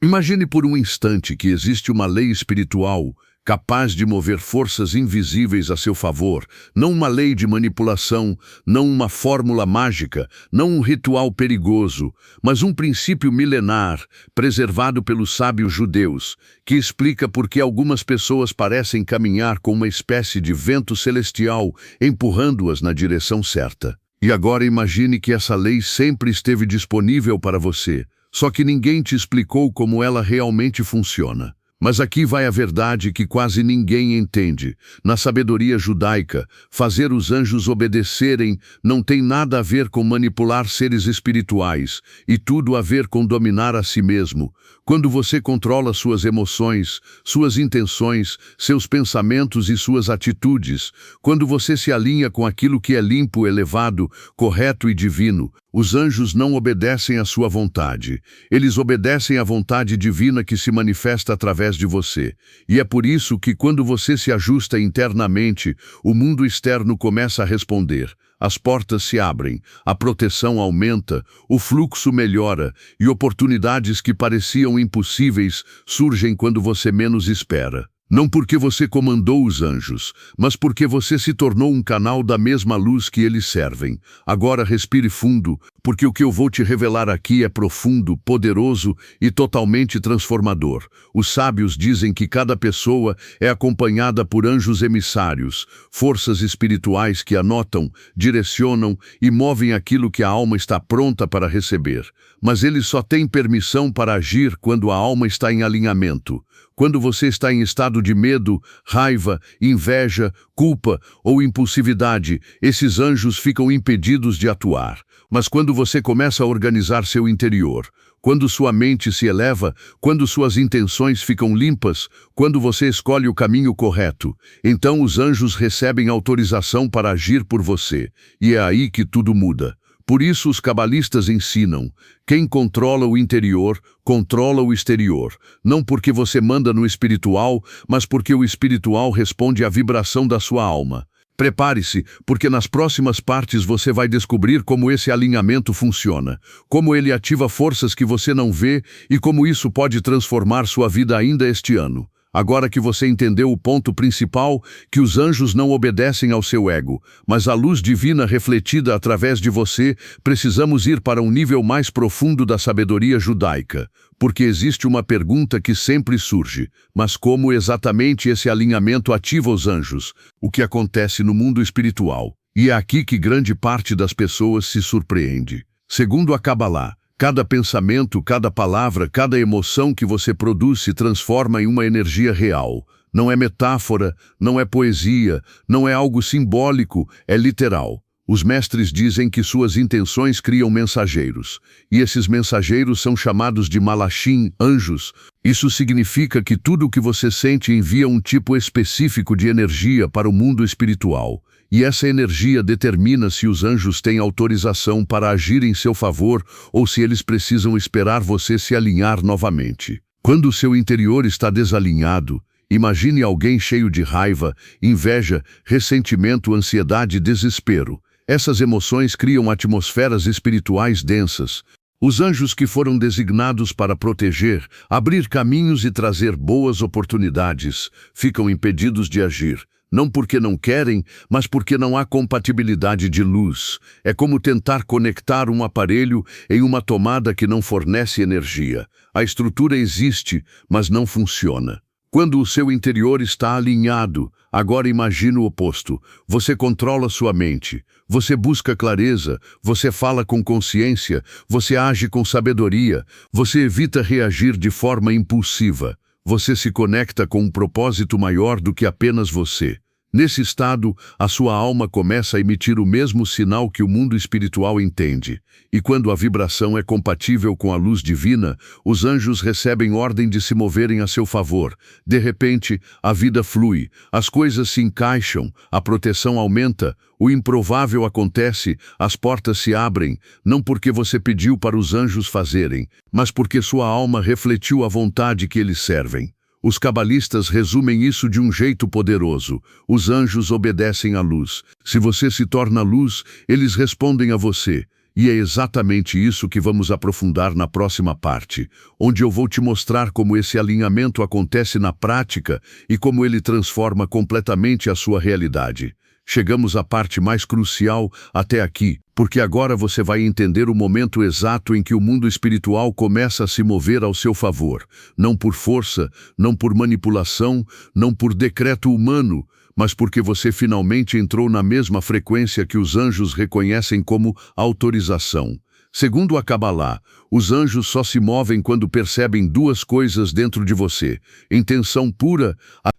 Imagine por um instante que existe uma lei espiritual capaz de mover forças invisíveis a seu favor, não uma lei de manipulação, não uma fórmula mágica, não um ritual perigoso, mas um princípio milenar, preservado pelos sábios judeus, que explica por que algumas pessoas parecem caminhar com uma espécie de vento celestial, empurrando-as na direção certa. E agora imagine que essa lei sempre esteve disponível para você, só que ninguém te explicou como ela realmente funciona. Mas aqui vai a verdade que quase ninguém entende. Na sabedoria judaica, fazer os anjos obedecerem não tem nada a ver com manipular seres espirituais, e tudo a ver com dominar a si mesmo. Quando você controla suas emoções, suas intenções, seus pensamentos e suas atitudes, quando você se alinha com aquilo que é limpo, elevado, correto e divino, os anjos não obedecem à sua vontade. Eles obedecem à vontade divina que se manifesta através de você. E é por isso que quando você se ajusta internamente, o mundo externo começa a responder. As portas se abrem, a proteção aumenta, o fluxo melhora e oportunidades que pareciam impossíveis surgem quando você menos espera. Não porque você comandou os anjos, mas porque você se tornou um canal da mesma luz que eles servem. Agora respire fundo, porque o que eu vou te revelar aqui é profundo, poderoso e totalmente transformador. Os sábios dizem que cada pessoa é acompanhada por anjos emissários, forças espirituais que anotam, direcionam e movem aquilo que a alma está pronta para receber. Mas eles só têm permissão para agir quando a alma está em alinhamento. Quando você está em estado de medo, raiva, inveja, culpa ou impulsividade, esses anjos ficam impedidos de atuar. Mas quando você começa a organizar seu interior, quando sua mente se eleva, quando suas intenções ficam limpas, quando você escolhe o caminho correto, então os anjos recebem autorização para agir por você. E é aí que tudo muda. Por isso os cabalistas ensinam, quem controla o interior, controla o exterior. Não porque você manda no espiritual, mas porque o espiritual responde à vibração da sua alma. Prepare-se, porque nas próximas partes você vai descobrir como esse alinhamento funciona, como ele ativa forças que você não vê e como isso pode transformar sua vida ainda este ano. Agora que você entendeu o ponto principal, que os anjos não obedecem ao seu ego, mas à luz divina refletida através de você, precisamos ir para um nível mais profundo da sabedoria judaica. Porque existe uma pergunta que sempre surge, mas como exatamente esse alinhamento ativa os anjos? O que acontece no mundo espiritual? E é aqui que grande parte das pessoas se surpreende. Segundo a Kabbalah, cada pensamento, cada palavra, cada emoção que você produz se transforma em uma energia real. Não é metáfora, não é poesia, não é algo simbólico, é literal. Os mestres dizem que suas intenções criam mensageiros, e esses mensageiros são chamados de malachim, anjos. Isso significa que tudo o que você sente envia um tipo específico de energia para o mundo espiritual. E essa energia determina se os anjos têm autorização para agir em seu favor ou se eles precisam esperar você se alinhar novamente. Quando o seu interior está desalinhado, imagine alguém cheio de raiva, inveja, ressentimento, ansiedade e desespero. Essas emoções criam atmosferas espirituais densas. Os anjos que foram designados para proteger, abrir caminhos e trazer boas oportunidades, ficam impedidos de agir. Não porque não querem, mas porque não há compatibilidade de luz. É como tentar conectar um aparelho em uma tomada que não fornece energia. A estrutura existe, mas não funciona. Quando o seu interior está alinhado, agora imagine o oposto. Você controla sua mente, você busca clareza, você fala com consciência, você age com sabedoria, você evita reagir de forma impulsiva. Você se conecta com um propósito maior do que apenas você. Nesse estado, a sua alma começa a emitir o mesmo sinal que o mundo espiritual entende. E quando a vibração é compatível com a luz divina, os anjos recebem ordem de se moverem a seu favor. De repente, a vida flui, as coisas se encaixam, a proteção aumenta, o improvável acontece, as portas se abrem, não porque você pediu para os anjos fazerem, mas porque sua alma refletiu a vontade que eles servem. Os cabalistas resumem isso de um jeito poderoso. Os anjos obedecem à luz. Se você se torna luz, eles respondem a você. E é exatamente isso que vamos aprofundar na próxima parte, onde eu vou te mostrar como esse alinhamento acontece na prática e como ele transforma completamente a sua realidade. Chegamos à parte mais crucial até aqui, porque agora você vai entender o momento exato em que o mundo espiritual começa a se mover ao seu favor, não por força, não por manipulação, não por decreto humano, mas porque você finalmente entrou na mesma frequência que os anjos reconhecem como autorização. Segundo a Kabbalah, os anjos só se movem quando percebem duas coisas dentro de você: intenção pura,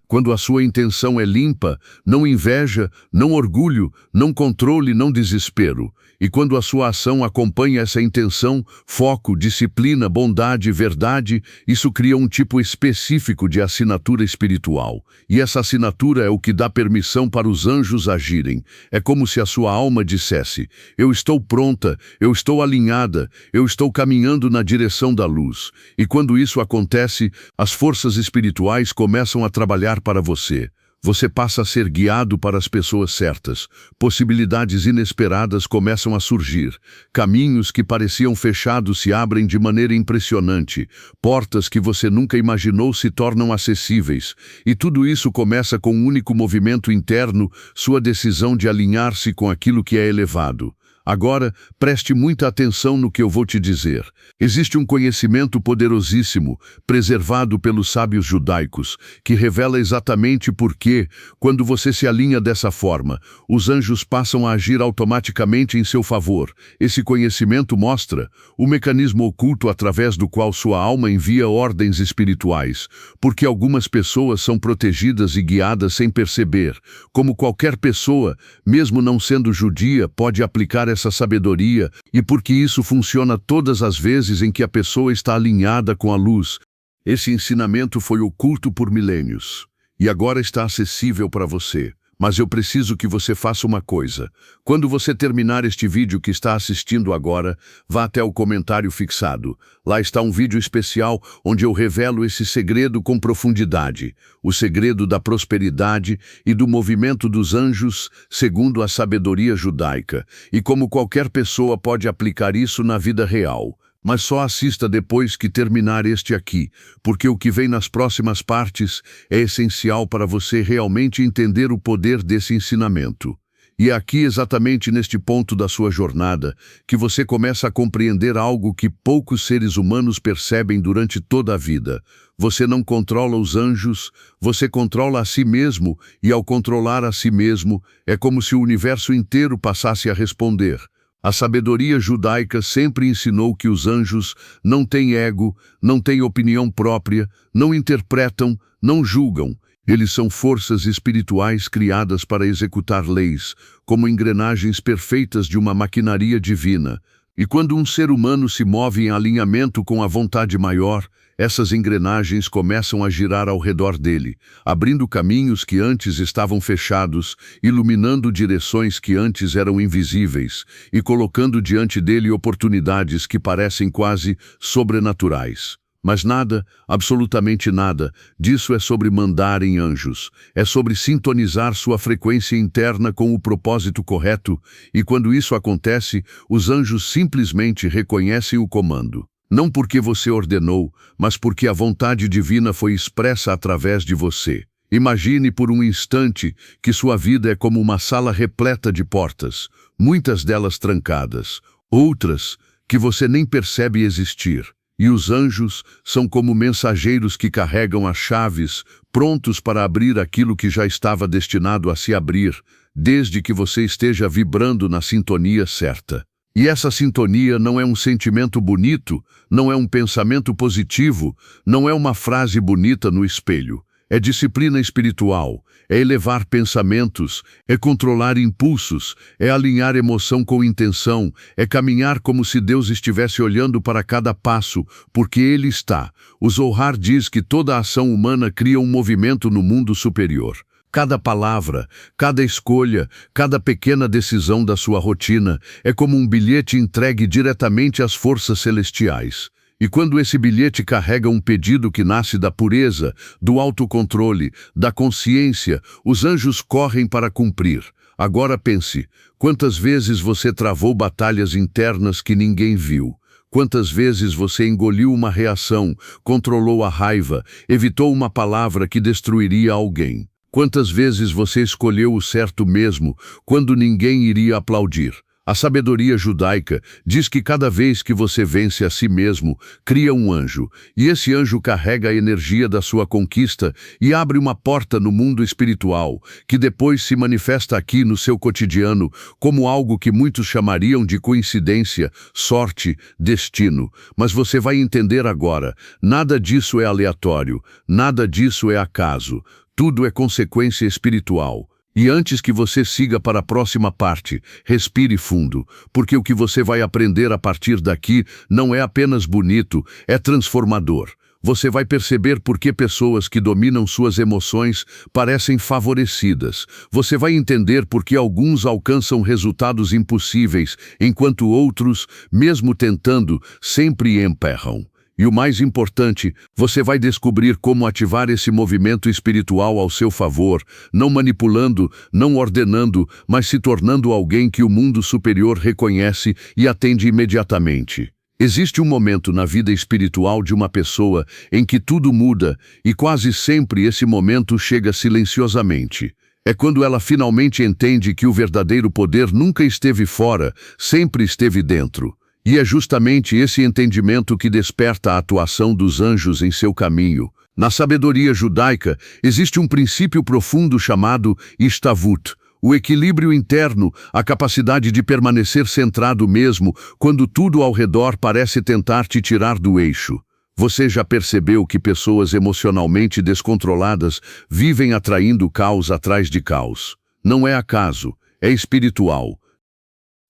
quando a sua intenção é limpa, não inveja, não orgulho, não controle, não desespero. E quando a sua ação acompanha essa intenção, foco, disciplina, bondade, verdade, isso cria um tipo específico de assinatura espiritual. E essa assinatura é o que dá permissão para os anjos agirem. É como se a sua alma dissesse: eu estou pronta, eu estou alinhada, eu estou caminhando na direção da luz. E quando isso acontece, as forças espirituais começam a trabalhar para você. Você passa a ser guiado para as pessoas certas. Possibilidades inesperadas começam a surgir. Caminhos que pareciam fechados se abrem de maneira impressionante. Portas que você nunca imaginou se tornam acessíveis. E tudo isso começa com um único movimento interno, sua decisão de alinhar-se com aquilo que é elevado. Agora, preste muita atenção no que eu vou te dizer. Existe um conhecimento poderosíssimo, preservado pelos sábios judaicos, que revela exatamente por que, quando você se alinha dessa forma, os anjos passam a agir automaticamente em seu favor. Esse conhecimento mostra o mecanismo oculto através do qual sua alma envia ordens espirituais, porque algumas pessoas são protegidas e guiadas sem perceber. Como qualquer pessoa, mesmo não sendo judia, pode aplicar essa sabedoria, e porque isso funciona todas as vezes em que a pessoa está alinhada com a luz. Esse ensinamento foi oculto por milênios, e agora está acessível para você. Mas eu preciso que você faça uma coisa. Quando você terminar este vídeo que está assistindo agora, vá até o comentário fixado. Lá está um vídeo especial onde eu revelo esse segredo com profundidade. O segredo da prosperidade e do movimento dos anjos segundo a sabedoria judaica. E como qualquer pessoa pode aplicar isso na vida real. Mas só assista depois que terminar este aqui, porque o que vem nas próximas partes é essencial para você realmente entender o poder desse ensinamento. E é aqui, exatamente neste ponto da sua jornada, que você começa a compreender algo que poucos seres humanos percebem durante toda a vida. Você não controla os anjos, você controla a si mesmo, e ao controlar a si mesmo, é como se o universo inteiro passasse a responder. A sabedoria judaica sempre ensinou que os anjos não têm ego, não têm opinião própria, não interpretam, não julgam. Eles são forças espirituais criadas para executar leis, como engrenagens perfeitas de uma maquinaria divina. E quando um ser humano se move em alinhamento com a vontade maior, essas engrenagens começam a girar ao redor dele, abrindo caminhos que antes estavam fechados, iluminando direções que antes eram invisíveis e colocando diante dele oportunidades que parecem quase sobrenaturais. Mas nada, absolutamente nada, disso é sobre mandar em anjos. É sobre sintonizar sua frequência interna com o propósito correto, e quando isso acontece, os anjos simplesmente reconhecem o comando. Não porque você ordenou, mas porque a vontade divina foi expressa através de você. Imagine por um instante que sua vida é como uma sala repleta de portas, muitas delas trancadas, outras que você nem percebe existir. E os anjos são como mensageiros que carregam as chaves, prontos para abrir aquilo que já estava destinado a se abrir, desde que você esteja vibrando na sintonia certa. E essa sintonia não é um sentimento bonito, não é um pensamento positivo, não é uma frase bonita no espelho. É disciplina espiritual, é elevar pensamentos, é controlar impulsos, é alinhar emoção com intenção, é caminhar como se Deus estivesse olhando para cada passo, porque Ele está. O Zohar diz que toda ação humana cria um movimento no mundo superior. Cada palavra, cada escolha, cada pequena decisão da sua rotina é como um bilhete entregue diretamente às forças celestiais. E quando esse bilhete carrega um pedido que nasce da pureza, do autocontrole, da consciência, os anjos correm para cumprir. Agora pense, quantas vezes você travou batalhas internas que ninguém viu? Quantas vezes você engoliu uma reação, controlou a raiva, evitou uma palavra que destruiria alguém? Quantas vezes você escolheu o certo mesmo, quando ninguém iria aplaudir? A sabedoria judaica diz que cada vez que você vence a si mesmo, cria um anjo, e esse anjo carrega a energia da sua conquista e abre uma porta no mundo espiritual, que depois se manifesta aqui no seu cotidiano como algo que muitos chamariam de coincidência, sorte, destino. Mas você vai entender agora, nada disso é aleatório, nada disso é acaso, tudo é consequência espiritual. E antes que você siga para a próxima parte, respire fundo, porque o que você vai aprender a partir daqui não é apenas bonito, é transformador. Você vai perceber por que pessoas que dominam suas emoções parecem favorecidas. Você vai entender por que alguns alcançam resultados impossíveis, enquanto outros, mesmo tentando, sempre emperram. E o mais importante, você vai descobrir como ativar esse movimento espiritual ao seu favor, não manipulando, não ordenando, mas se tornando alguém que o mundo superior reconhece e atende imediatamente. Existe um momento na vida espiritual de uma pessoa em que tudo muda, e quase sempre esse momento chega silenciosamente. É quando ela finalmente entende que o verdadeiro poder nunca esteve fora, sempre esteve dentro. E é justamente esse entendimento que desperta a atuação dos anjos em seu caminho. Na sabedoria judaica, existe um princípio profundo chamado Istavut, o equilíbrio interno, a capacidade de permanecer centrado mesmo quando tudo ao redor parece tentar te tirar do eixo. Você já percebeu que pessoas emocionalmente descontroladas vivem atraindo caos atrás de caos? Não é acaso, é espiritual.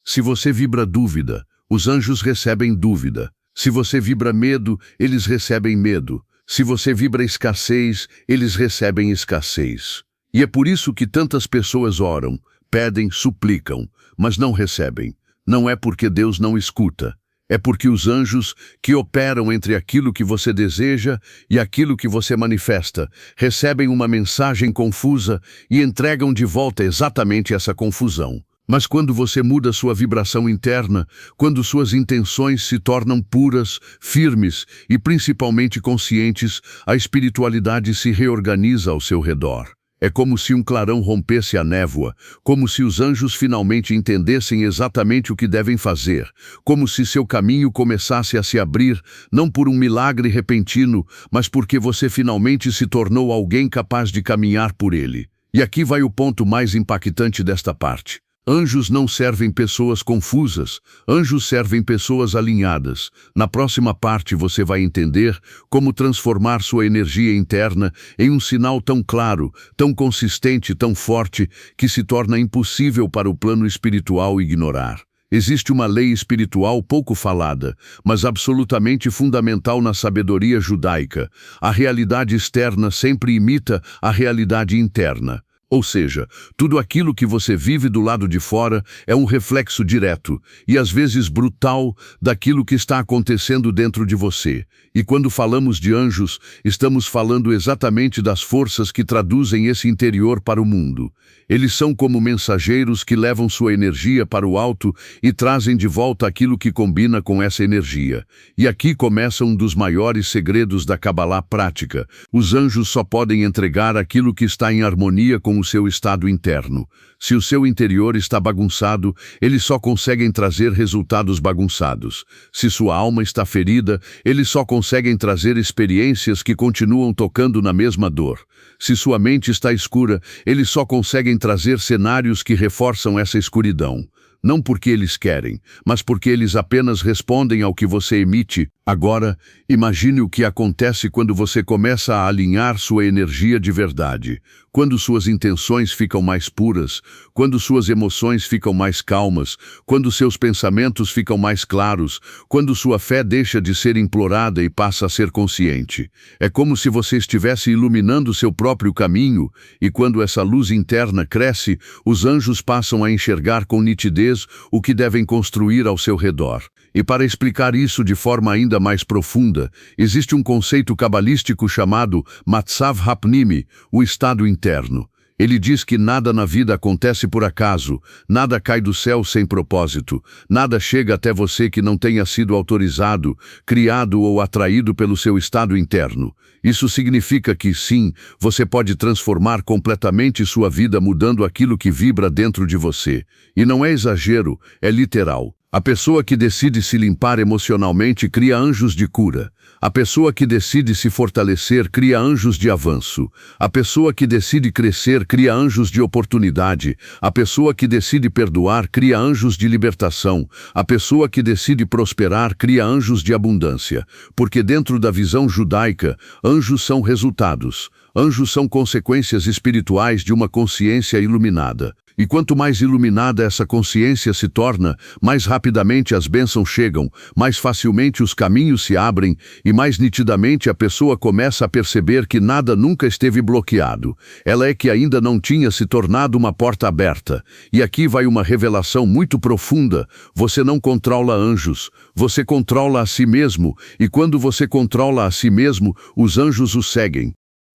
Se você vibra dúvida, os anjos recebem dúvida. Se você vibra medo, eles recebem medo. Se você vibra escassez, eles recebem escassez. E é por isso que tantas pessoas oram, pedem, suplicam, mas não recebem. Não é porque Deus não escuta. É porque os anjos, que operam entre aquilo que você deseja e aquilo que você manifesta, recebem uma mensagem confusa e entregam de volta exatamente essa confusão. Mas quando você muda sua vibração interna, quando suas intenções se tornam puras, firmes e principalmente conscientes, a espiritualidade se reorganiza ao seu redor. É como se um clarão rompesse a névoa, como se os anjos finalmente entendessem exatamente o que devem fazer, como se seu caminho começasse a se abrir, não por um milagre repentino, mas porque você finalmente se tornou alguém capaz de caminhar por ele. E aqui vai o ponto mais impactante desta parte. Anjos não servem pessoas confusas, anjos servem pessoas alinhadas. Na próxima parte você vai entender como transformar sua energia interna em um sinal tão claro, tão consistente, tão forte, que se torna impossível para o plano espiritual ignorar. Existe uma lei espiritual pouco falada, mas absolutamente fundamental na sabedoria judaica. A realidade externa sempre imita a realidade interna. Ou seja, tudo aquilo que você vive do lado de fora é um reflexo direto, e às vezes brutal, daquilo que está acontecendo dentro de você. E quando falamos de anjos, estamos falando exatamente das forças que traduzem esse interior para o mundo. Eles são como mensageiros que levam sua energia para o alto e trazem de volta aquilo que combina com essa energia. E aqui começa um dos maiores segredos da Cabalá prática. Os anjos só podem entregar aquilo que está em harmonia com o seu estado interno. Se o seu interior está bagunçado, eles só conseguem trazer resultados bagunçados. Se sua alma está ferida, eles só conseguem trazer experiências que continuam tocando na mesma dor. Se sua mente está escura, eles só conseguem trazer cenários que reforçam essa escuridão. Não porque eles querem, mas porque eles apenas respondem ao que você emite. Agora, imagine o que acontece quando você começa a alinhar sua energia de verdade. Quando suas intenções ficam mais puras, quando suas emoções ficam mais calmas, quando seus pensamentos ficam mais claros, quando sua fé deixa de ser implorada e passa a ser consciente. É como se você estivesse iluminando seu próprio caminho, e quando essa luz interna cresce, os anjos passam a enxergar com nitidez o que devem construir ao seu redor. E para explicar isso de forma ainda mais profunda, existe um conceito cabalístico chamado Matzav Hapnimi, o estado interno. Ele diz que nada na vida acontece por acaso, nada cai do céu sem propósito, nada chega até você que não tenha sido autorizado, criado ou atraído pelo seu estado interno. Isso significa que, sim, você pode transformar completamente sua vida mudando aquilo que vibra dentro de você. E não é exagero, é literal. A pessoa que decide se limpar emocionalmente cria anjos de cura. A pessoa que decide se fortalecer cria anjos de avanço. A pessoa que decide crescer cria anjos de oportunidade. A pessoa que decide perdoar cria anjos de libertação. A pessoa que decide prosperar cria anjos de abundância. Porque dentro da visão judaica, anjos são resultados. Anjos são consequências espirituais de uma consciência iluminada. E quanto mais iluminada essa consciência se torna, mais rapidamente as bênçãos chegam, mais facilmente os caminhos se abrem e mais nitidamente a pessoa começa a perceber que nada nunca esteve bloqueado. Ela é que ainda não tinha se tornado uma porta aberta. E aqui vai uma revelação muito profunda. Você não controla anjos, você controla a si mesmo, e quando você controla a si mesmo, os anjos o seguem.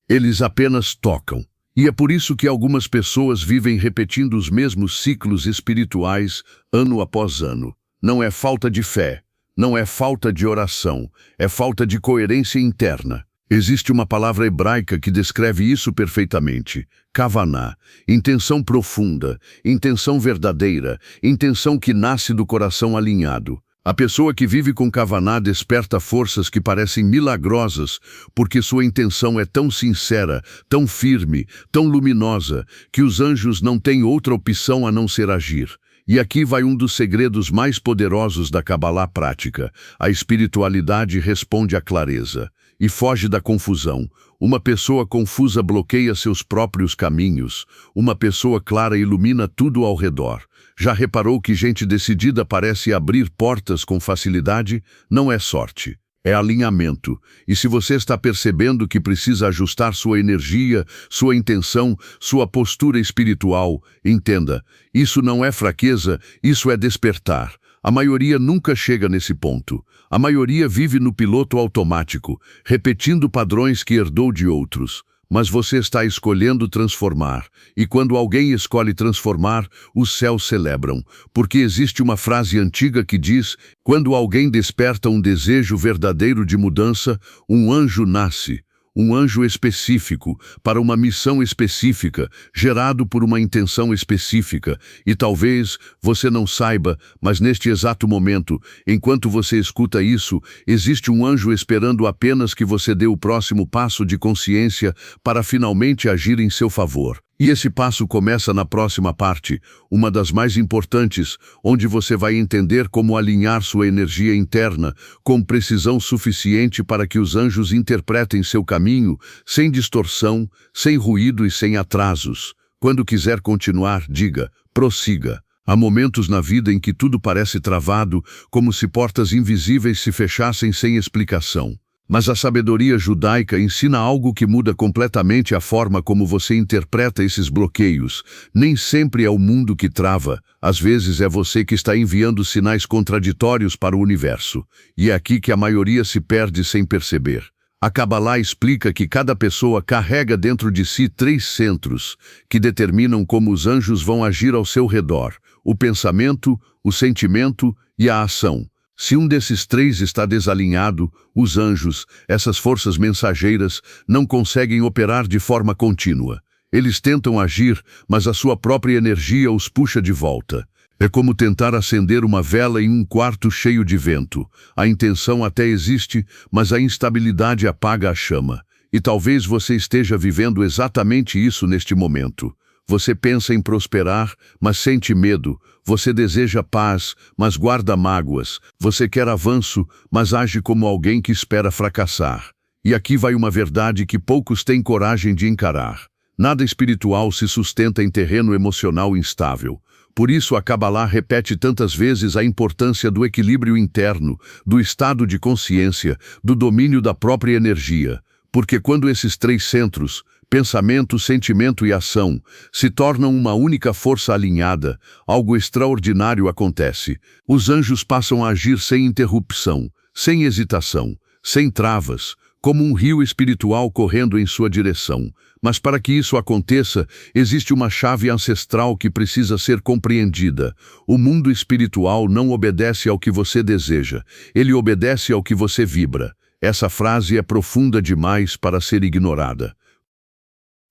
Eles apenas tocam. E é por isso que algumas pessoas vivem repetindo os mesmos ciclos espirituais ano após ano. Não é falta de fé, não é falta de oração, é falta de coerência interna. Existe uma palavra hebraica que descreve isso perfeitamente. Kavaná, intenção profunda, intenção verdadeira, intenção que nasce do coração alinhado. A pessoa que vive com Kavaná desperta forças que parecem milagrosas, porque sua intenção é tão sincera, tão firme, tão luminosa, que os anjos não têm outra opção a não ser agir. E aqui vai um dos segredos mais poderosos da Cabalá prática. A espiritualidade responde à clareza e foge da confusão. Uma pessoa confusa bloqueia seus próprios caminhos. Uma pessoa clara ilumina tudo ao redor. Já reparou que gente decidida parece abrir portas com facilidade? Não é sorte, é alinhamento. E se você está percebendo que precisa ajustar sua energia, sua intenção, sua postura espiritual, entenda, isso não é fraqueza, isso é despertar. A maioria nunca chega nesse ponto. A maioria vive no piloto automático, repetindo padrões que herdou de outros. Mas você está escolhendo transformar. E quando alguém escolhe transformar, os céus celebram. Porque existe uma frase antiga que diz: quando alguém desperta um desejo verdadeiro de mudança, um anjo nasce. Um anjo específico, para uma missão específica, gerado por uma intenção específica. E talvez você não saiba, mas neste exato momento, enquanto você escuta isso, existe um anjo esperando apenas que você dê o próximo passo de consciência para finalmente agir em seu favor. E esse passo começa na próxima parte, uma das mais importantes, onde você vai entender como alinhar sua energia interna com precisão suficiente para que os anjos interpretem seu caminho, sem distorção, sem ruído e sem atrasos. Quando quiser continuar, diga, prossiga. Há momentos na vida em que tudo parece travado, como se portas invisíveis se fechassem sem explicação. Mas a sabedoria judaica ensina algo que muda completamente a forma como você interpreta esses bloqueios. Nem sempre é o mundo que trava, às vezes é você que está enviando sinais contraditórios para o universo. E é aqui que a maioria se perde sem perceber. A Cabalá explica que cada pessoa carrega dentro de si 3 centros, que determinam como os anjos vão agir ao seu redor: o pensamento, o sentimento e a ação. Se um desses 3 está desalinhado, os anjos, essas forças mensageiras, não conseguem operar de forma contínua. Eles tentam agir, mas a sua própria energia os puxa de volta. É como tentar acender uma vela em um quarto cheio de vento. A intenção até existe, mas a instabilidade apaga a chama. E talvez você esteja vivendo exatamente isso neste momento. Você pensa em prosperar, mas sente medo. Você deseja paz, mas guarda mágoas. Você quer avanço, mas age como alguém que espera fracassar. E aqui vai uma verdade que poucos têm coragem de encarar. Nada espiritual se sustenta em terreno emocional instável. Por isso a Cabalá repete tantas vezes a importância do equilíbrio interno, do estado de consciência, do domínio da própria energia. Porque quando esses 3 centros, pensamento, sentimento e ação, se tornam uma única força alinhada, algo extraordinário acontece. Os anjos passam a agir sem interrupção, sem hesitação, sem travas, como um rio espiritual correndo em sua direção. Mas para que isso aconteça, existe uma chave ancestral que precisa ser compreendida. O mundo espiritual não obedece ao que você deseja, ele obedece ao que você vibra. Essa frase é profunda demais para ser ignorada.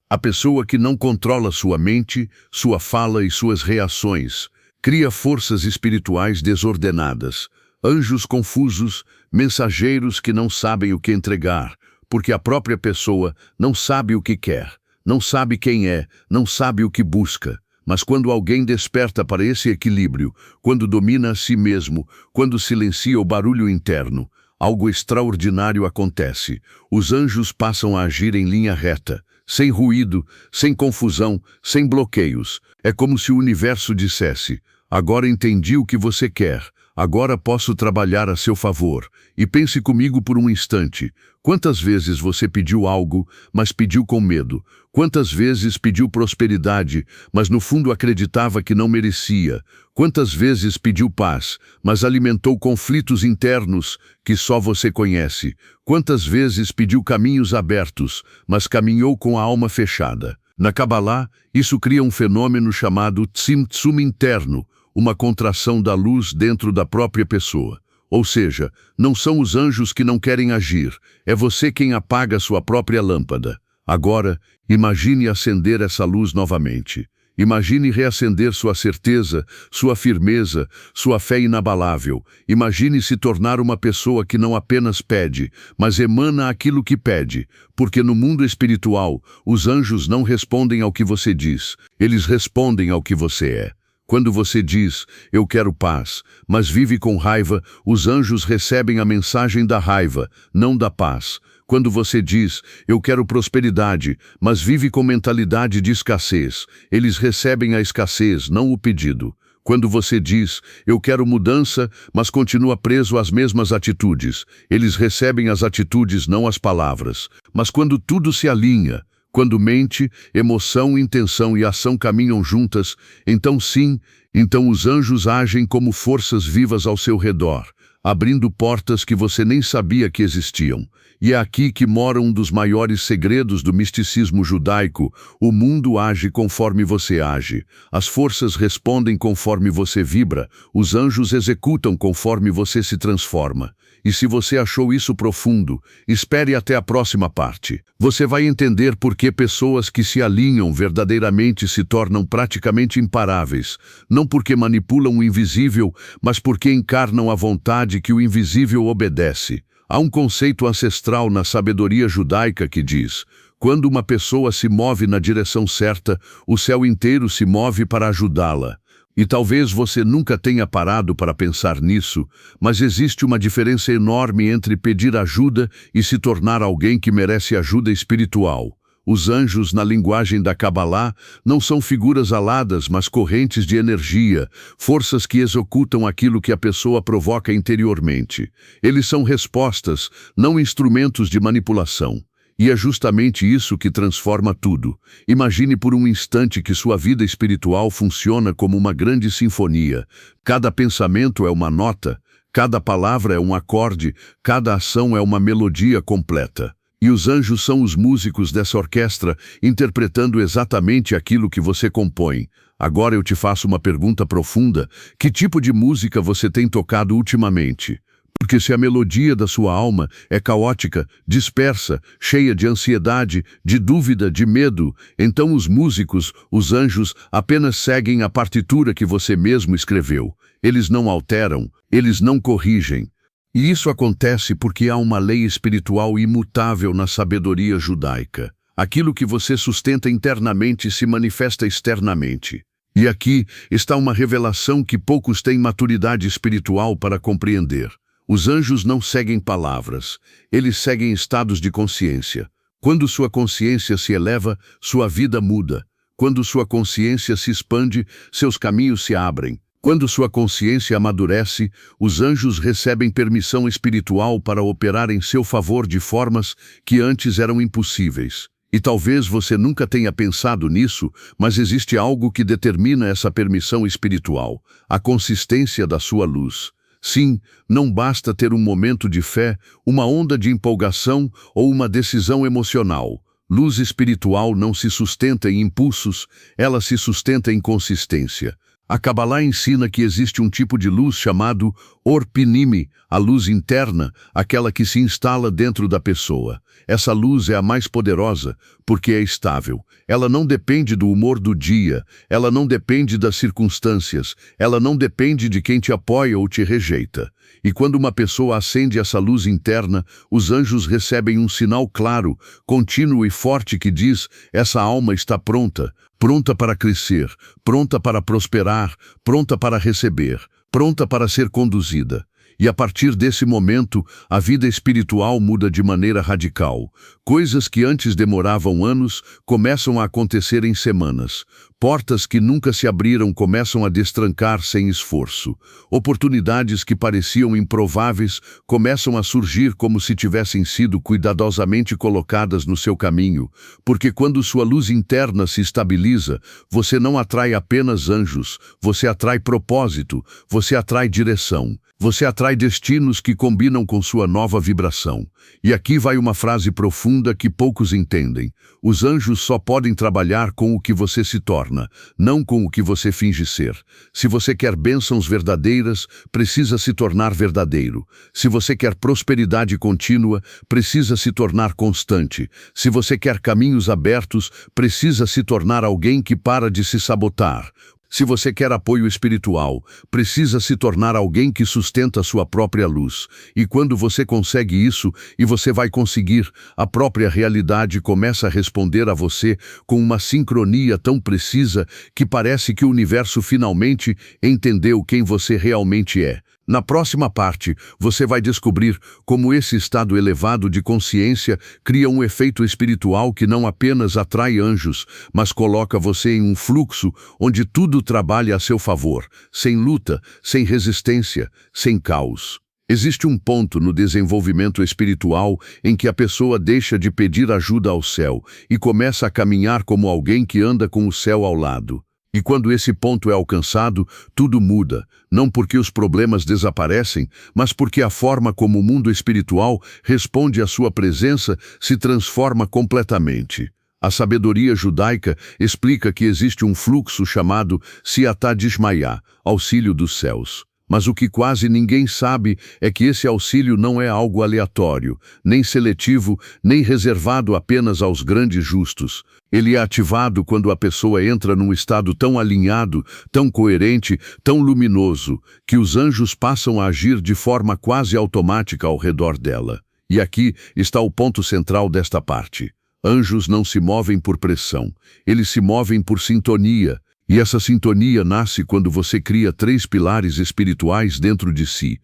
A pessoa que não controla sua mente, sua fala e suas reações, cria forças espirituais desordenadas, anjos confusos, mensageiros que não sabem o que entregar, porque a própria pessoa não sabe o que quer, não sabe quem é, não sabe o que busca. Mas quando alguém desperta para esse equilíbrio, quando domina a si mesmo, quando silencia o barulho interno, algo extraordinário acontece. Os anjos passam a agir em linha reta, sem ruído, sem confusão, sem bloqueios. É como se o universo dissesse: agora entendi o que você quer, agora posso trabalhar a seu favor. E pense comigo por um instante. Quantas vezes você pediu algo, mas pediu com medo? Quantas vezes pediu prosperidade, mas no fundo acreditava que não merecia? Quantas vezes pediu paz, mas alimentou conflitos internos que só você conhece? Quantas vezes pediu caminhos abertos, mas caminhou com a alma fechada? Na Kabbalah, isso cria um fenômeno chamado Tzimtzum interno, uma contração da luz dentro da própria pessoa. Ou seja, não são os anjos que não querem agir, é você quem apaga sua própria lâmpada. Agora, imagine acender essa luz novamente. Imagine reacender sua certeza, sua firmeza, sua fé inabalável. Imagine se tornar uma pessoa que não apenas pede, mas emana aquilo que pede. Porque no mundo espiritual, os anjos não respondem ao que você diz, eles respondem ao que você é. Quando você diz, eu quero paz, mas vive com raiva, os anjos recebem a mensagem da raiva, não da paz. Quando você diz, eu quero prosperidade, mas vive com mentalidade de escassez, eles recebem a escassez, não o pedido. Quando você diz, eu quero mudança, mas continua preso às mesmas atitudes, eles recebem as atitudes, não as palavras. Mas quando tudo se alinha, quando mente, emoção, intenção e ação caminham juntas, então sim, então os anjos agem como forças vivas ao seu redor, abrindo portas que você nem sabia que existiam. E é aqui que mora um dos maiores segredos do misticismo judaico: o mundo age conforme você age, as forças respondem conforme você vibra, os anjos executam conforme você se transforma. E se você achou isso profundo, espere até a próxima parte. Você vai entender por que pessoas que se alinham verdadeiramente se tornam praticamente imparáveis, não porque manipulam o invisível, mas porque encarnam a vontade que o invisível obedece. Há um conceito ancestral na sabedoria judaica que diz: quando uma pessoa se move na direção certa, o céu inteiro se move para ajudá-la. E talvez você nunca tenha parado para pensar nisso, mas existe uma diferença enorme entre pedir ajuda e se tornar alguém que merece ajuda espiritual. Os anjos, na linguagem da Kabbalah, não são figuras aladas, mas correntes de energia, forças que executam aquilo que a pessoa provoca interiormente. Eles são respostas, não instrumentos de manipulação. E é justamente isso que transforma tudo. Imagine por um instante que sua vida espiritual funciona como uma grande sinfonia. Cada pensamento é uma nota, cada palavra é um acorde, cada ação é uma melodia completa. E os anjos são os músicos dessa orquestra, interpretando exatamente aquilo que você compõe. Agora eu te faço uma pergunta profunda: que tipo de música você tem tocado ultimamente? Porque se a melodia da sua alma é caótica, dispersa, cheia de ansiedade, de dúvida, de medo, então os músicos, os anjos, apenas seguem a partitura que você mesmo escreveu. Eles não alteram, eles não corrigem. E isso acontece porque há uma lei espiritual imutável na sabedoria judaica. Aquilo que você sustenta internamente se manifesta externamente. E aqui está uma revelação que poucos têm maturidade espiritual para compreender. Os anjos não seguem palavras, eles seguem estados de consciência. Quando sua consciência se eleva, sua vida muda. Quando sua consciência se expande, seus caminhos se abrem. Quando sua consciência amadurece, os anjos recebem permissão espiritual para operar em seu favor de formas que antes eram impossíveis. E talvez você nunca tenha pensado nisso, mas existe algo que determina essa permissão espiritual: a consistência da sua luz. Sim, não basta ter um momento de fé, uma onda de empolgação ou uma decisão emocional. Luz espiritual não se sustenta em impulsos, ela se sustenta em consistência. A Kabbalah ensina que existe um tipo de luz chamado Orpinimi, a luz interna, aquela que se instala dentro da pessoa. Essa luz é a mais poderosa, porque é estável. Ela não depende do humor do dia, ela não depende das circunstâncias, ela não depende de quem te apoia ou te rejeita. E quando uma pessoa acende essa luz interna, os anjos recebem um sinal claro, contínuo e forte que diz: essa alma está pronta, pronta para crescer, pronta para prosperar, pronta para receber, pronta para ser conduzida. E a partir desse momento, a vida espiritual muda de maneira radical. Coisas que antes demoravam anos começam a acontecer em semanas. Portas que nunca se abriram começam a destrancar sem esforço. Oportunidades que pareciam improváveis começam a surgir como se tivessem sido cuidadosamente colocadas no seu caminho. Porque quando sua luz interna se estabiliza, você não atrai apenas anjos, você atrai propósito, você atrai direção. Você atrai destinos que combinam com sua nova vibração. E aqui vai uma frase profunda que poucos entendem. Os anjos só podem trabalhar com o que você se torna, não com o que você finge ser. Se você quer bênçãos verdadeiras, precisa se tornar verdadeiro. Se você quer prosperidade contínua, precisa se tornar constante. Se você quer caminhos abertos, precisa se tornar alguém que para de se sabotar. Se você quer apoio espiritual, precisa se tornar alguém que sustenta sua própria luz. E quando você consegue isso, e você vai conseguir, a própria realidade começa a responder a você com uma sincronia tão precisa que parece que o universo finalmente entendeu quem você realmente é. Na próxima parte, você vai descobrir como esse estado elevado de consciência cria um efeito espiritual que não apenas atrai anjos, mas coloca você em um fluxo onde tudo trabalha a seu favor, sem luta, sem resistência, sem caos. Existe um ponto no desenvolvimento espiritual em que a pessoa deixa de pedir ajuda ao céu e começa a caminhar como alguém que anda com o céu ao lado. E quando esse ponto é alcançado, tudo muda, não porque os problemas desaparecem, mas porque a forma como o mundo espiritual responde à sua presença se transforma completamente. A sabedoria judaica explica que existe um fluxo chamado Siatá Dishmaya, auxílio dos céus. Mas o que quase ninguém sabe é que esse auxílio não é algo aleatório, nem seletivo, nem reservado apenas aos grandes justos. Ele é ativado quando a pessoa entra num estado tão alinhado, tão coerente, tão luminoso, que os anjos passam a agir de forma quase automática ao redor dela. E aqui está o ponto central desta parte. Anjos não se movem por pressão, eles se movem por sintonia. E essa sintonia nasce quando você cria 3 pilares espirituais dentro de si.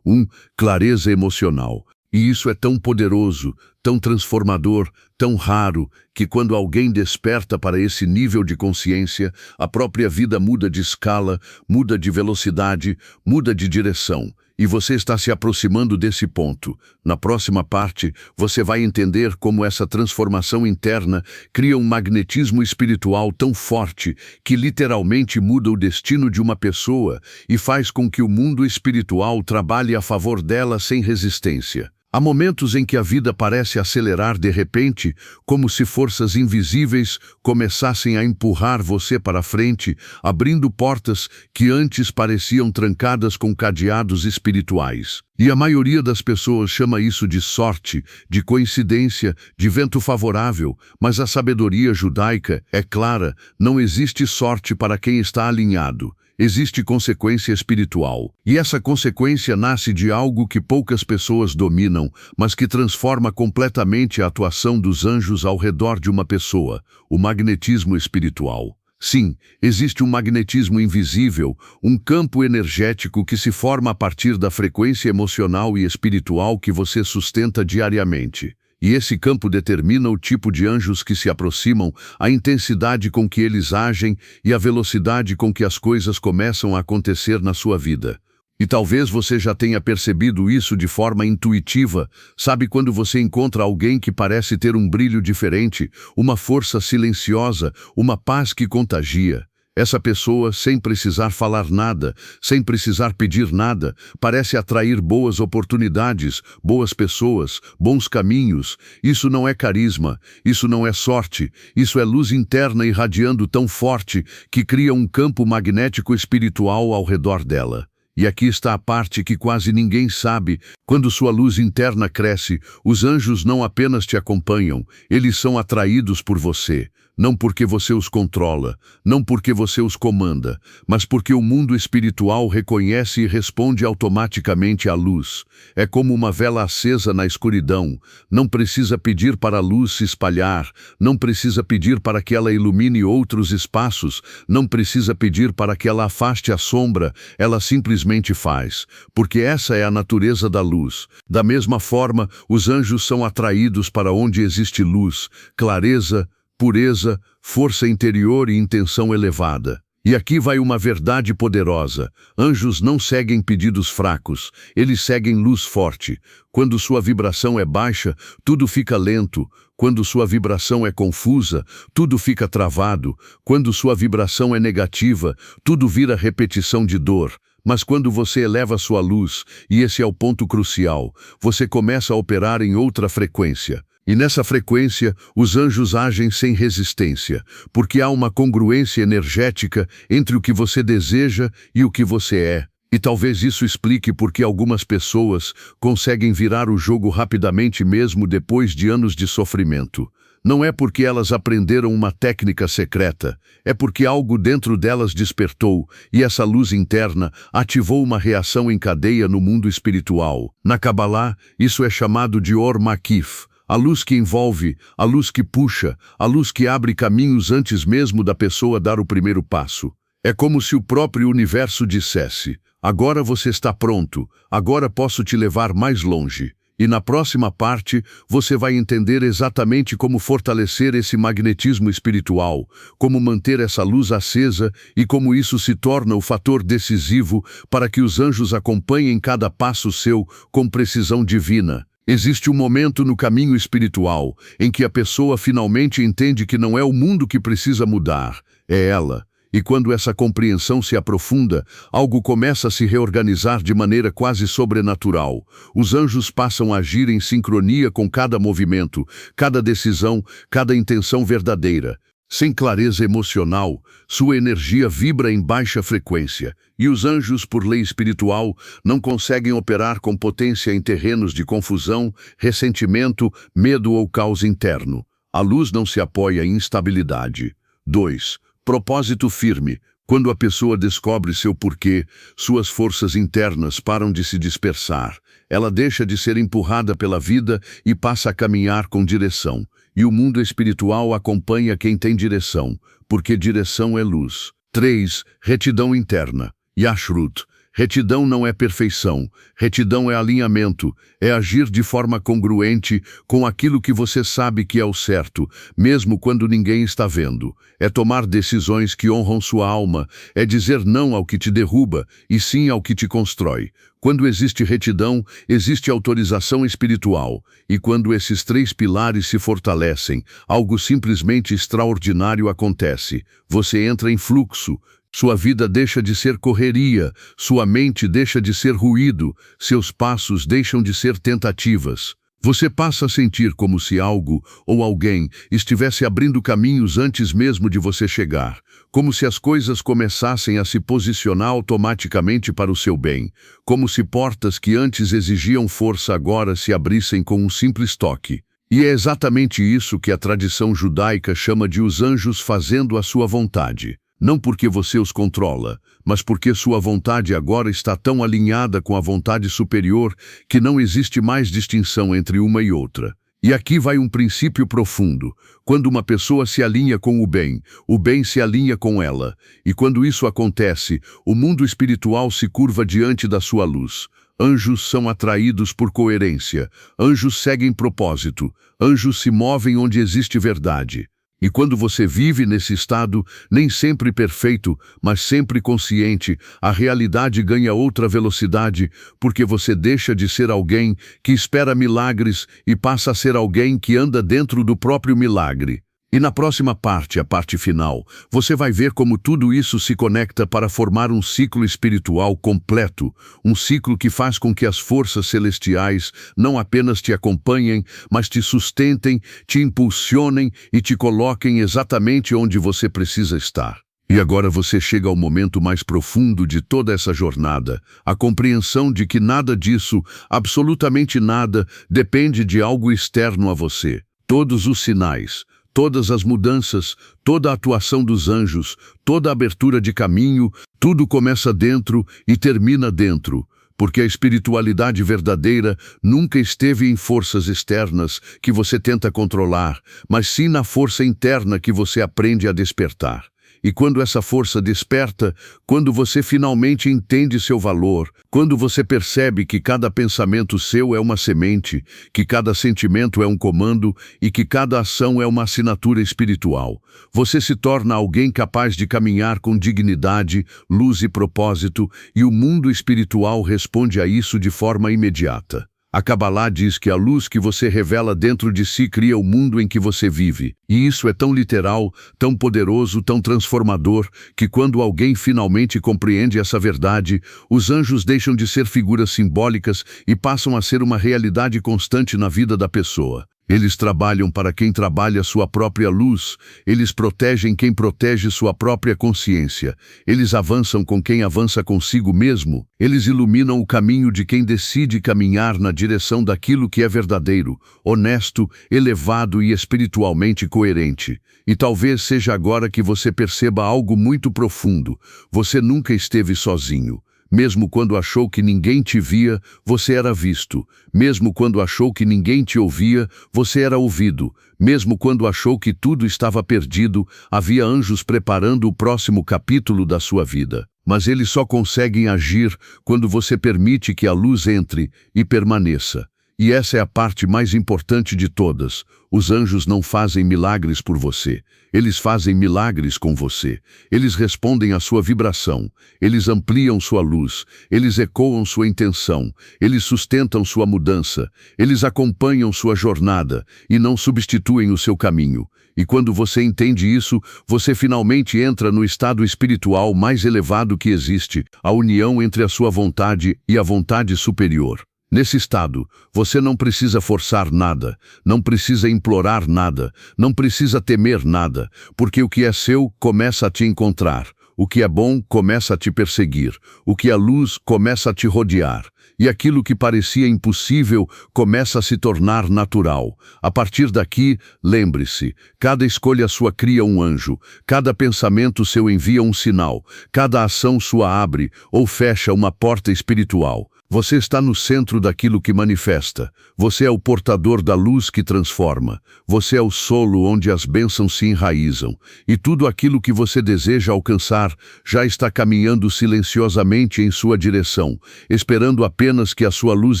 Clareza emocional. E isso é tão poderoso, tão transformador, tão raro, que quando alguém desperta para esse nível de consciência, a própria vida muda de escala, muda de velocidade, muda de direção. E você está se aproximando desse ponto. Na próxima parte, você vai entender como essa transformação interna cria um magnetismo espiritual tão forte que literalmente muda o destino de uma pessoa e faz com que o mundo espiritual trabalhe a favor dela sem resistência. Há momentos em que a vida parece acelerar de repente, como se forças invisíveis começassem a empurrar você para frente, abrindo portas que antes pareciam trancadas com cadeados espirituais. E a maioria das pessoas chama isso de sorte, de coincidência, de vento favorável, mas a sabedoria judaica é clara, não existe sorte para quem está alinhado. Existe consequência espiritual. E essa consequência nasce de algo que poucas pessoas dominam, mas que transforma completamente a atuação dos anjos ao redor de uma pessoa, o magnetismo espiritual. Sim, existe um magnetismo invisível, um campo energético que se forma a partir da frequência emocional e espiritual que você sustenta diariamente. E esse campo determina o tipo de anjos que se aproximam, a intensidade com que eles agem e a velocidade com que as coisas começam a acontecer na sua vida. E talvez você já tenha percebido isso de forma intuitiva. Sabe quando você encontra alguém que parece ter um brilho diferente, uma força silenciosa, uma paz que contagia? Essa pessoa, sem precisar falar nada, sem precisar pedir nada, parece atrair boas oportunidades, boas pessoas, bons caminhos. Isso não é carisma, isso não é sorte, isso é luz interna irradiando tão forte que cria um campo magnético espiritual ao redor dela. E aqui está a parte que quase ninguém sabe. Quando sua luz interna cresce, os anjos não apenas te acompanham, eles são atraídos por você. Não porque você os controla, não porque você os comanda, mas porque o mundo espiritual reconhece e responde automaticamente à luz. É como uma vela acesa na escuridão. Não precisa pedir para a luz se espalhar, não precisa pedir para que ela ilumine outros espaços, não precisa pedir para que ela afaste a sombra, ela simplesmente faz, porque essa é a natureza da luz. Da mesma forma, os anjos são atraídos para onde existe luz, clareza, pureza, força interior e intenção elevada. E aqui vai uma verdade poderosa. Anjos não seguem pedidos fracos, eles seguem luz forte. Quando sua vibração é baixa, tudo fica lento. Quando sua vibração é confusa, tudo fica travado. Quando sua vibração é negativa, tudo vira repetição de dor. Mas quando você eleva sua luz, e esse é o ponto crucial, você começa a operar em outra frequência. E nessa frequência, os anjos agem sem resistência, porque há uma congruência energética entre o que você deseja e o que você é. E talvez isso explique por que algumas pessoas conseguem virar o jogo rapidamente mesmo depois de anos de sofrimento. Não é porque elas aprenderam uma técnica secreta, é porque algo dentro delas despertou, e essa luz interna ativou uma reação em cadeia no mundo espiritual. Na Kabbalah, isso é chamado de Or Makif. A luz que envolve, a luz que puxa, a luz que abre caminhos antes mesmo da pessoa dar o primeiro passo. É como se o próprio universo dissesse: agora você está pronto, agora posso te levar mais longe. E na próxima parte, você vai entender exatamente como fortalecer esse magnetismo espiritual, como manter essa luz acesa e como isso se torna o fator decisivo para que os anjos acompanhem cada passo seu com precisão divina. Existe um momento no caminho espiritual em que a pessoa finalmente entende que não é o mundo que precisa mudar, é ela. E quando essa compreensão se aprofunda, algo começa a se reorganizar de maneira quase sobrenatural. Os anjos passam a agir em sincronia com cada movimento, cada decisão, cada intenção verdadeira. Sem clareza emocional, sua energia vibra em baixa frequência, e os anjos, por lei espiritual, não conseguem operar com potência em terrenos de confusão, ressentimento, medo ou caos interno. A luz não se apoia em instabilidade. 2. Propósito firme. Quando a pessoa descobre seu porquê, suas forças internas param de se dispersar. Ela deixa de ser empurrada pela vida e passa a caminhar com direção. E o mundo espiritual acompanha quem tem direção, porque direção é luz. 3. Retidão interna. Yashrut. Retidão não é perfeição, retidão é alinhamento, é agir de forma congruente com aquilo que você sabe que é o certo, mesmo quando ninguém está vendo. É tomar decisões que honram sua alma, é dizer não ao que te derruba e sim ao que te constrói. Quando existe retidão, existe autorização espiritual, e quando esses 3 pilares se fortalecem, algo simplesmente extraordinário acontece. Você entra em fluxo. Sua vida deixa de ser correria, sua mente deixa de ser ruído, seus passos deixam de ser tentativas. Você passa a sentir como se algo ou alguém estivesse abrindo caminhos antes mesmo de você chegar, como se as coisas começassem a se posicionar automaticamente para o seu bem, como se portas que antes exigiam força agora se abrissem com um simples toque. E é exatamente isso que a tradição judaica chama de os anjos fazendo a sua vontade. Não porque você os controla, mas porque sua vontade agora está tão alinhada com a vontade superior que não existe mais distinção entre uma e outra. E aqui vai um princípio profundo. Quando uma pessoa se alinha com o bem se alinha com ela. E quando isso acontece, o mundo espiritual se curva diante da sua luz. Anjos são atraídos por coerência. Anjos seguem propósito. Anjos se movem onde existe verdade. E quando você vive nesse estado, nem sempre perfeito, mas sempre consciente, a realidade ganha outra velocidade, porque você deixa de ser alguém que espera milagres e passa a ser alguém que anda dentro do próprio milagre. E na próxima parte, a parte final, você vai ver como tudo isso se conecta para formar um ciclo espiritual completo, um ciclo que faz com que as forças celestiais não apenas te acompanhem, mas te sustentem, te impulsionem e te coloquem exatamente onde você precisa estar. E agora você chega ao momento mais profundo de toda essa jornada, a compreensão de que nada disso, absolutamente nada, depende de algo externo a você. Todos os sinais, todas as mudanças, toda a atuação dos anjos, toda a abertura de caminho, tudo começa dentro e termina dentro, porque a espiritualidade verdadeira nunca esteve em forças externas que você tenta controlar, mas sim na força interna que você aprende a despertar. E quando essa força desperta, quando você finalmente entende seu valor, quando você percebe que cada pensamento seu é uma semente, que cada sentimento é um comando e que cada ação é uma assinatura espiritual, você se torna alguém capaz de caminhar com dignidade, luz e propósito, e o mundo espiritual responde a isso de forma imediata. A Kabbalah diz que a luz que você revela dentro de si cria o mundo em que você vive. E isso é tão literal, tão poderoso, tão transformador, que quando alguém finalmente compreende essa verdade, os anjos deixam de ser figuras simbólicas e passam a ser uma realidade constante na vida da pessoa. Eles trabalham para quem trabalha sua própria luz, eles protegem quem protege sua própria consciência, eles avançam com quem avança consigo mesmo, eles iluminam o caminho de quem decide caminhar na direção daquilo que é verdadeiro, honesto, elevado e espiritualmente coerente. E talvez seja agora que você perceba algo muito profundo: você nunca esteve sozinho. Mesmo quando achou que ninguém te via, você era visto. Mesmo quando achou que ninguém te ouvia, você era ouvido. Mesmo quando achou que tudo estava perdido, havia anjos preparando o próximo capítulo da sua vida. Mas eles só conseguem agir quando você permite que a luz entre e permaneça. E essa é a parte mais importante de todas. Os anjos não fazem milagres por você. Eles fazem milagres com você. Eles respondem à sua vibração. Eles ampliam sua luz. Eles ecoam sua intenção. Eles sustentam sua mudança. Eles acompanham sua jornada e não substituem o seu caminho. E quando você entende isso, você finalmente entra no estado espiritual mais elevado que existe, a união entre a sua vontade e a vontade superior. Nesse estado, você não precisa forçar nada, não precisa implorar nada, não precisa temer nada, porque o que é seu começa a te encontrar, o que é bom começa a te perseguir, o que é luz começa a te rodear, e aquilo que parecia impossível começa a se tornar natural. A partir daqui, lembre-se, cada escolha sua cria um anjo, cada pensamento seu envia um sinal, cada ação sua abre ou fecha uma porta espiritual. Você está no centro daquilo que manifesta. Você é o portador da luz que transforma. Você é o solo onde as bênçãos se enraizam. E tudo aquilo que você deseja alcançar já está caminhando silenciosamente em sua direção, esperando apenas que a sua luz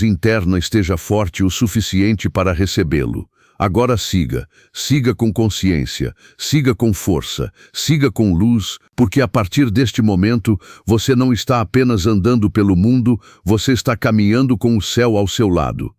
interna esteja forte o suficiente para recebê-lo. Agora siga com consciência, siga com força, siga com luz, porque a partir deste momento você não está apenas andando pelo mundo, você está caminhando com o céu ao seu lado.